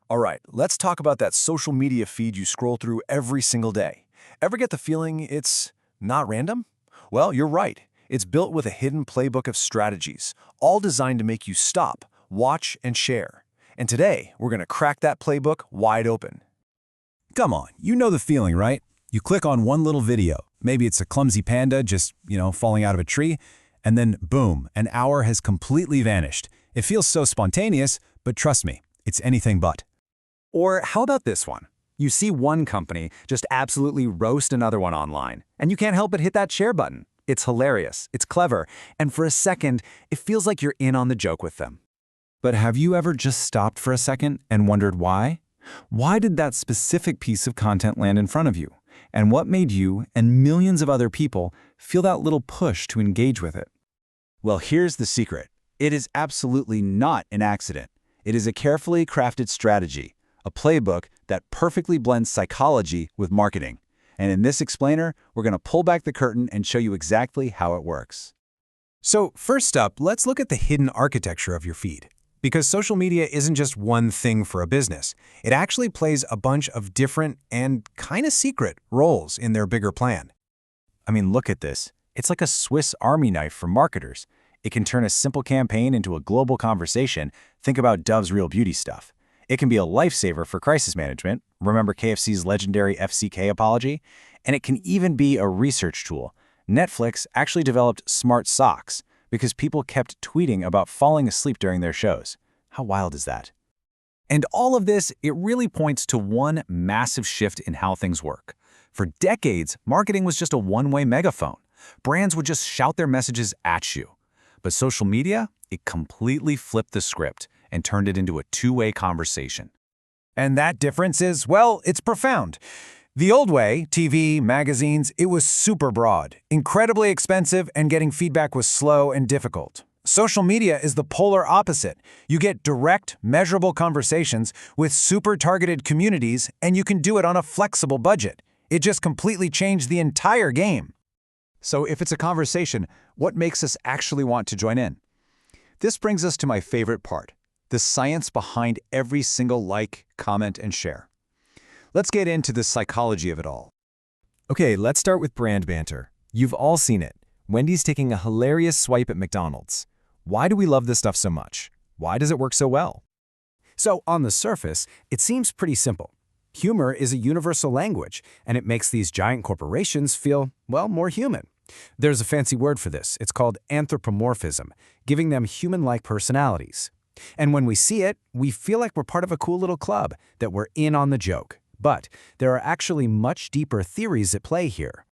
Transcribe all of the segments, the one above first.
All right, let's talk about that social media feed you scroll through every single day. Ever get the feeling it's not random? Well, you're right. It's built with a hidden playbook of strategies, all designed to make you stop, watch, and share. And today, we're going to crack that playbook wide open. Come on, you know the feeling, right? You click on one little video. Maybe it's a clumsy panda just, falling out of a tree, and then boom, an hour has completely vanished. It feels so spontaneous, but trust me, it's anything but. Or how about this one? You see one company just absolutely roast another one online, and you can't help but hit that share button. It's hilarious, it's clever, and for a second, it feels like you're in on the joke with them. But have you ever just stopped for a second and wondered why? Why did that specific piece of content land in front of you? And what made you and millions of other people feel that little push to engage with it? Well, here's the secret. It is absolutely not an accident. It is a carefully crafted strategy, a playbook that perfectly blends psychology with marketing. And in this explainer, we're going to pull back the curtain and show you exactly how it works. So first up, let's look at the hidden architecture of your feed. Because social media isn't just one thing for a business. It actually plays a bunch of different and kind of secret roles in their bigger plan. I mean, look at this. It's like a Swiss Army knife for marketers. It can turn a simple campaign into a global conversation. Think about Dove's Real Beauty stuff. It can be a lifesaver for crisis management. Remember KFC's legendary FCK apology? And it can even be a research tool. Netflix actually developed smart socks because people kept tweeting about falling asleep during their shows. How wild is that? And all of this, it really points to one massive shift in how things work. For decades, marketing was just a one-way megaphone. Brands would just shout their messages at you. But social media, it completely flipped the script and turned it into a two-way conversation. And that difference is, well, it's profound. The old way, TV, magazines, it was super broad, incredibly expensive, and getting feedback was slow and difficult. Social media is the polar opposite. You get direct, measurable conversations with super targeted communities, and you can do it on a flexible budget. It just completely changed the entire game. So if it's a conversation, what makes us actually want to join in? This brings us to my favorite part, the science behind every single like, comment, and share. Let's get into the psychology of it all. Okay, let's start with brand banter. You've all seen it. Wendy's taking a hilarious swipe at McDonald's. Why do we love this stuff so much? Why does it work so well? So, on the surface, it seems pretty simple. Humor is a universal language, and it makes these giant corporations feel, well, more human. There's a fancy word for this. It's called anthropomorphism, giving them human-like personalities. And when we see it, we feel like we're part of a cool little club, that we're in on the joke. But there are actually much deeper theories at play here.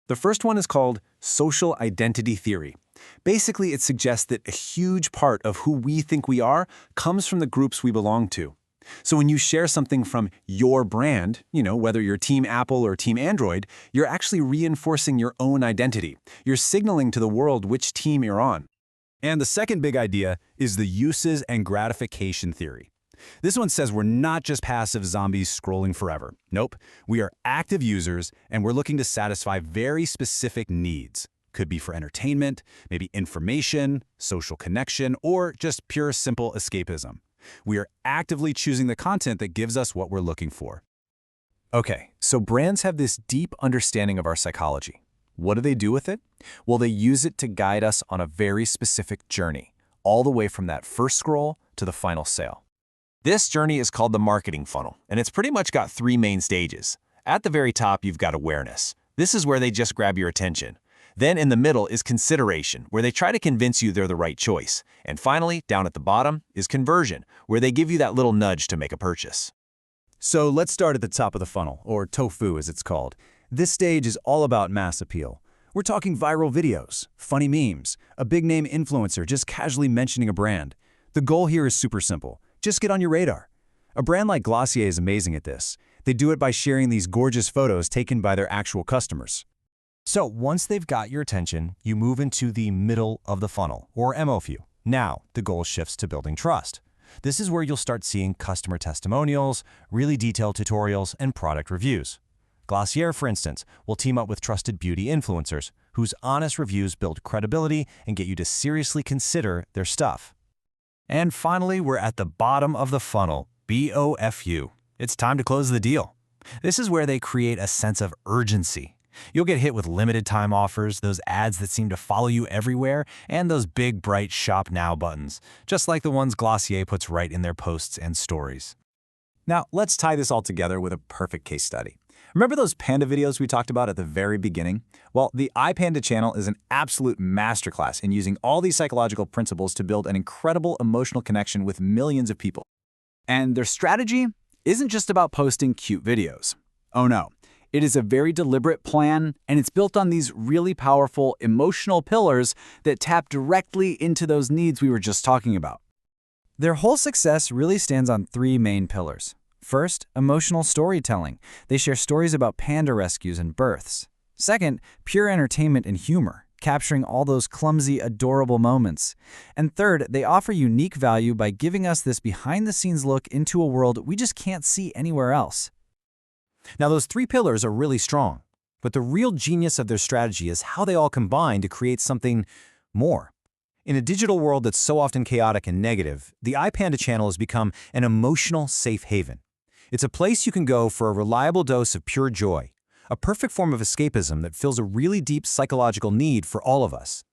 The first one is called social identity theory. Basically, it suggests that a huge part of who we think we are comes from the groups we belong to. So when you share something from your brand, whether you're Team Apple or Team Android, you're actually reinforcing your own identity. You're signaling to the world which team you're on. And the second big idea is the uses and gratification theory. This one says we're not just passive zombies scrolling forever. Nope, we are active users, and we're looking to satisfy very specific needs. Could be for entertainment, maybe information, social connection, or just pure simple escapism. We are actively choosing the content that gives us what we're looking for. Okay, so brands have this deep understanding of our psychology. What do they do with it? Well, they use it to guide us on a very specific journey, all the way from that first scroll to the final sale. This journey is called the marketing funnel, and it's pretty much got three main stages. At the very top, you've got awareness. This is where they just grab your attention. Then in the middle is consideration, where they try to convince you they're the right choice. And finally, down at the bottom is conversion, where they give you that little nudge to make a purchase. So let's start at the top of the funnel, or tofu as it's called. This stage is all about mass appeal. We're talking viral videos, funny memes, a big-name influencer just casually mentioning a brand. The goal here is super simple. Just get on your radar. A brand like Glossier is amazing at this. They do it by sharing these gorgeous photos taken by their actual customers. So once they've got your attention, you move into the middle of the funnel, or MOF. Now, the goal shifts to building trust. This is where you'll start seeing customer testimonials, really detailed tutorials, and product reviews. Glossier, for instance, will team up with trusted beauty influencers whose honest reviews build credibility and get you to seriously consider their stuff. And finally, we're at the bottom of the funnel. BOFU. It's time to close the deal. This is where they create a sense of urgency. You'll get hit with limited time offers, those ads that seem to follow you everywhere, and those big, bright Shop Now buttons, just like the ones Glossier puts right in their posts and stories. Now, let's tie this all together with a perfect case study. Remember those panda videos we talked about at the very beginning? Well, the iPanda channel is an absolute masterclass in using all these psychological principles to build an incredible emotional connection with millions of people. And their strategy isn't just about posting cute videos. Oh no, it is a very deliberate plan, and it's built on these really powerful emotional pillars that tap directly into those needs we were just talking about. Their whole success really stands on three main pillars. First, emotional storytelling. They share stories about panda rescues and births. Second, pure entertainment and humor, capturing all those clumsy, adorable moments. And third, they offer unique value by giving us this behind-the-scenes look into a world we just can't see anywhere else. Now, those three pillars are really strong, but the real genius of their strategy is how they all combine to create something more. In a digital world that's so often chaotic and negative, the iPanda channel has become an emotional safe haven. It's a place you can go for a reliable dose of pure joy, a perfect form of escapism that fills a really deep psychological need for all of us.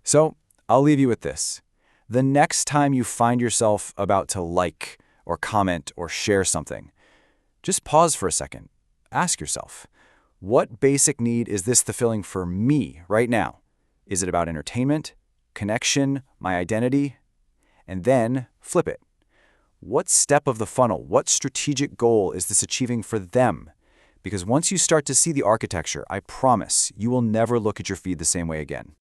So, I'll leave you with this. The next time you find yourself about to like or comment or share something, just pause for a second. Ask yourself, what basic need is this fulfilling for me right now? Is it about entertainment, connection, my identity? And then flip it. What step of the funnel, what strategic goal is this achieving for them? Because once you start to see the architecture, I promise you will never look at your feed the same way again.